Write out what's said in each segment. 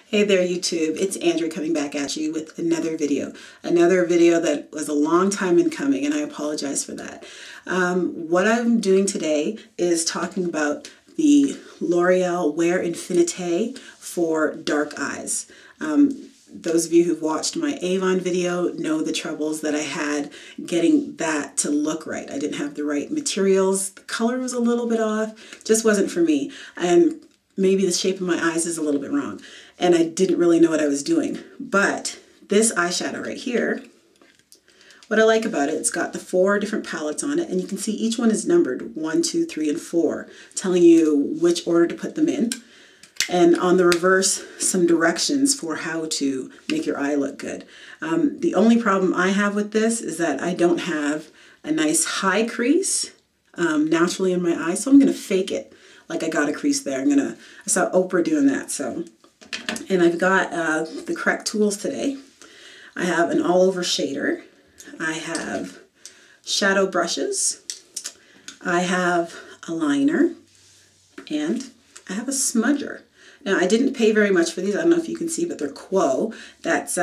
Hey there YouTube, it's Andrea coming back at you with another video. Another video that was a long time in coming, and I apologize for that. What I'm doing today is talking about the L'Oreal Wear Infinité for dark eyes. Those of you who've watched my Avon video know the troubles that I had getting that to look right. I didn't have the right materials, the color was a little bit off, just wasn't for me. And maybe the shape of my eyes is a little bit wrong. And I didn't really know what I was doing. But this eyeshadow right here, what I like about it, it's got the 4 different palettes on it, and you can see each one is numbered 1, 2, 3, and 4, telling you which order to put them in. And on the reverse, some directions for how to make your eye look good. The only problem I have with this is that I don't have a nice high crease naturally in my eye, so I'm going to fake it like I got a crease there. I saw Oprah doing that, so. And I've got the correct tools today. I have an all-over shader. I have shadow brushes. I have a liner. And I have a smudger. Now, I didn't pay very much for these. I don't know if you can see, but they're Quo. That's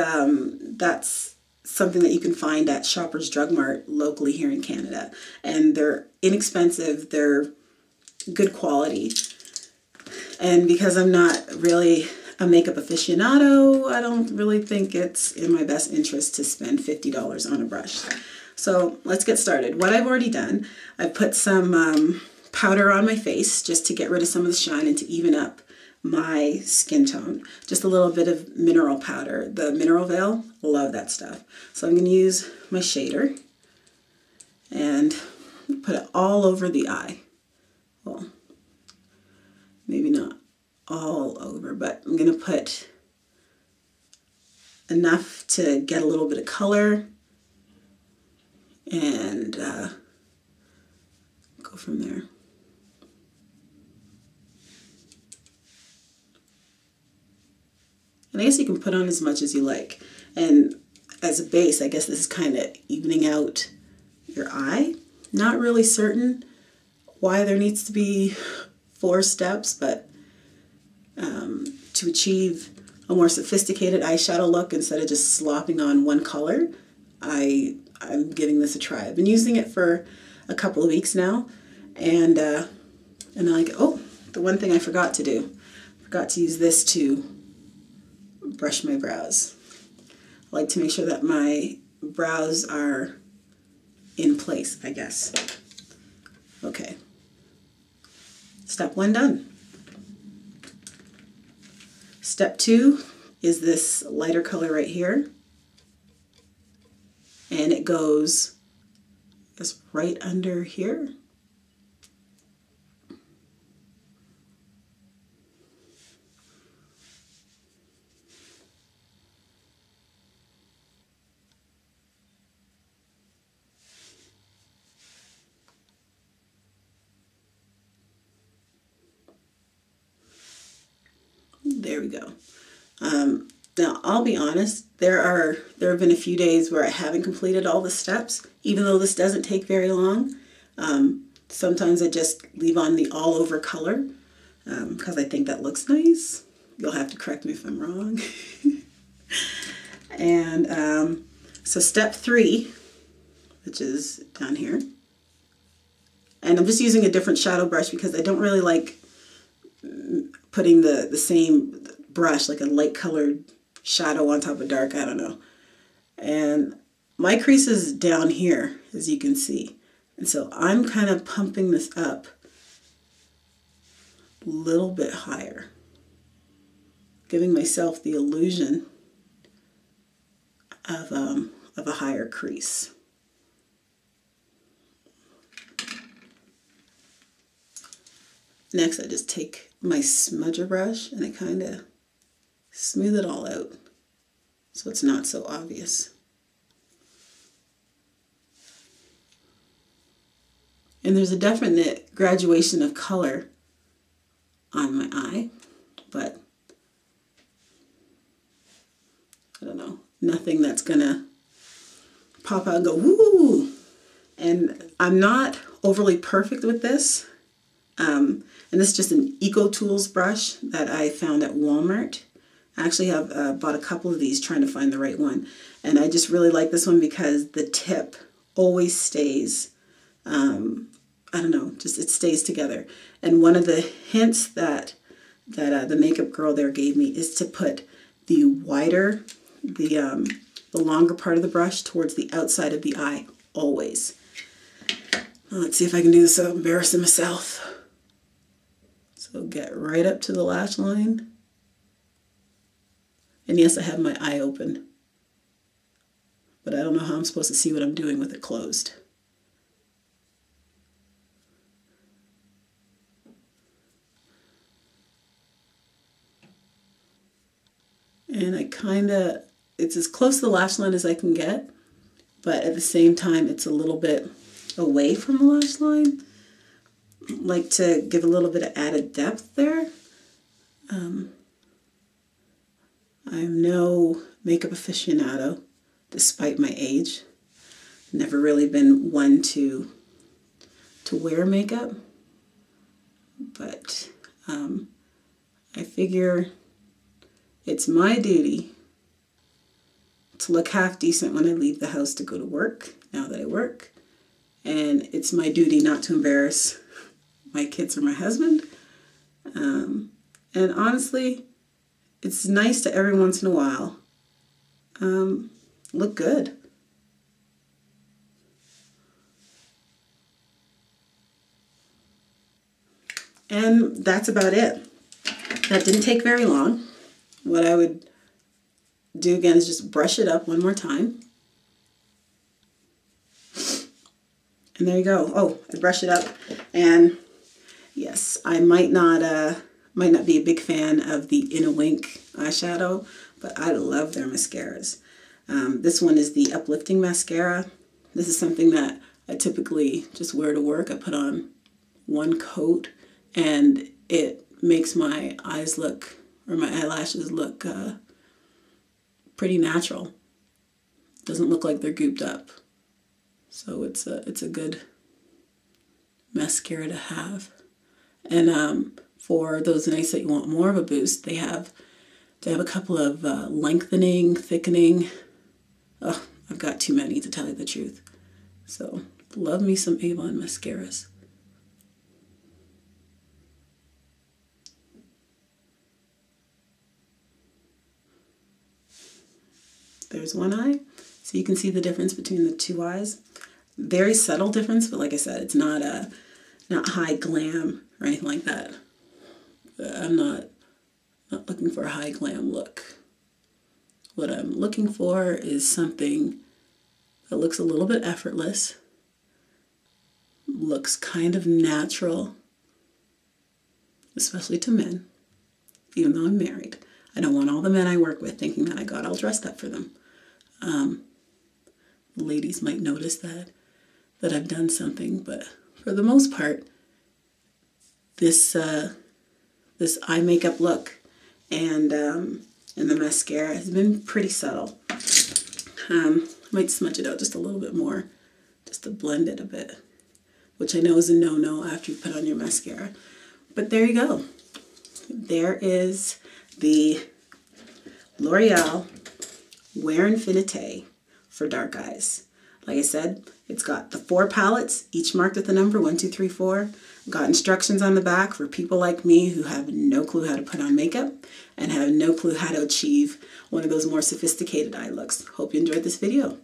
something that you can find at Shoppers Drug Mart locally here in Canada. And they're inexpensive. They're good quality. And because I'm not really a makeup aficionado, I don't really think it's in my best interest to spend $50 on a brush. So let's get started. What I've already done, I've put some powder on my face just to get rid of some of the shine and to even up my skin tone. Just a little bit of mineral powder. The Mineral Veil, love that stuff. So I'm going to use my shader and put it all over the eye. Well, maybe not all over, but I'm going to put enough to get a little bit of color and go from there. And I guess you can put on as much as you like. And as a base, I guess this is kind of evening out your eye. Not really certain why there needs to be 4 steps, but to achieve a more sophisticated eyeshadow look instead of just slopping on one color, I'm giving this a try. I've been using it for a couple of weeks now, and I'm like, oh, the one thing I forgot to do. I forgot to use this to brush my brows. I like to make sure that my brows are in place, I guess. Okay. Step 1 done. Step 2 is this lighter color right here. And it goes just right under here. There we go. Now, I'll be honest, there have been a few days where I haven't completed all the steps, even though this doesn't take very long. Sometimes I just leave on the all-over color because I think that looks nice. You'll have to correct me if I'm wrong. And so step 3, which is down here, and I'm just using a different shadow brush because I don't really like putting the same brush, like a light colored shadow on top of dark, I don't know. And my crease is down here, as you can see. And so I'm kind of pumping this up a little bit higher, giving myself the illusion of a higher crease. Next, I just take my smudger brush and I kind of smooth it all out so it's not so obvious. And there's a definite graduation of color on my eye, but I don't know, nothing that's gonna pop out and go, woo! And I'm not overly perfect with this. And this is just an Eco Tools brush that I found at Walmart. I actually have bought a couple of these trying to find the right one. And I just really like this one because the tip always stays, I don't know, just it stays together. And one of the hints that the makeup girl there gave me is to put the wider, the longer part of the brush towards the outside of the eye, always. Well, let's see if I can do this without embarrassing myself. So get right up to the lash line. And yes, I have my eye open, but I don't know how I'm supposed to see what I'm doing with it closed. And it's as close to the lash line as I can get, but at the same time, it's a little bit away from the lash line. I like to give a little bit of added depth there. I'm no makeup aficionado, despite my age. Never really been one to wear makeup, but I figure it's my duty to look half decent when I leave the house to go to work, now that I work, and it's my duty not to embarrass my kids or my husband. And honestly, it's nice to every once in a while look good. And that's about it. That didn't take very long. What I would do again is just brush it up one more time. And there you go. Oh, I brush it up. And yes, I might not be a big fan of the In a Wink eyeshadow, but I love their mascaras. This one is the Uplifting Mascara. This is something that I typically just wear to work. I put on one coat and it makes my eyes look, or my eyelashes look pretty natural. Doesn't look like they're gooped up. So it's a good mascara to have. And for those nights that you want more of a boost, they have a couple of lengthening, thickening. Oh, I've got too many to tell you the truth. So love me some Avon mascaras. There's one eye. So you can see the difference between the two eyes. Very subtle difference, but like I said, it's not high glam or anything like that. I'm not looking for a high glam look. What I'm looking for is something that looks a little bit effortless, looks kind of natural, especially to men, even though I'm married. I don't want all the men I work with thinking that I got all dressed up for them. Ladies might notice that I've done something, but for the most part, this eye makeup look and the mascara has been pretty subtle. I might smudge it out just a little bit more, just to blend it a bit, which I know is a no-no after you put on your mascara. But there you go. There is the L'Oreal Wear Infinité for dark eyes. Like I said, it's got the 4 palettes, each marked with the number 1, 2, 3, 4. Got instructions on the back for people like me who have no clue how to put on makeup and have no clue how to achieve one of those more sophisticated eye looks. Hope you enjoyed this video.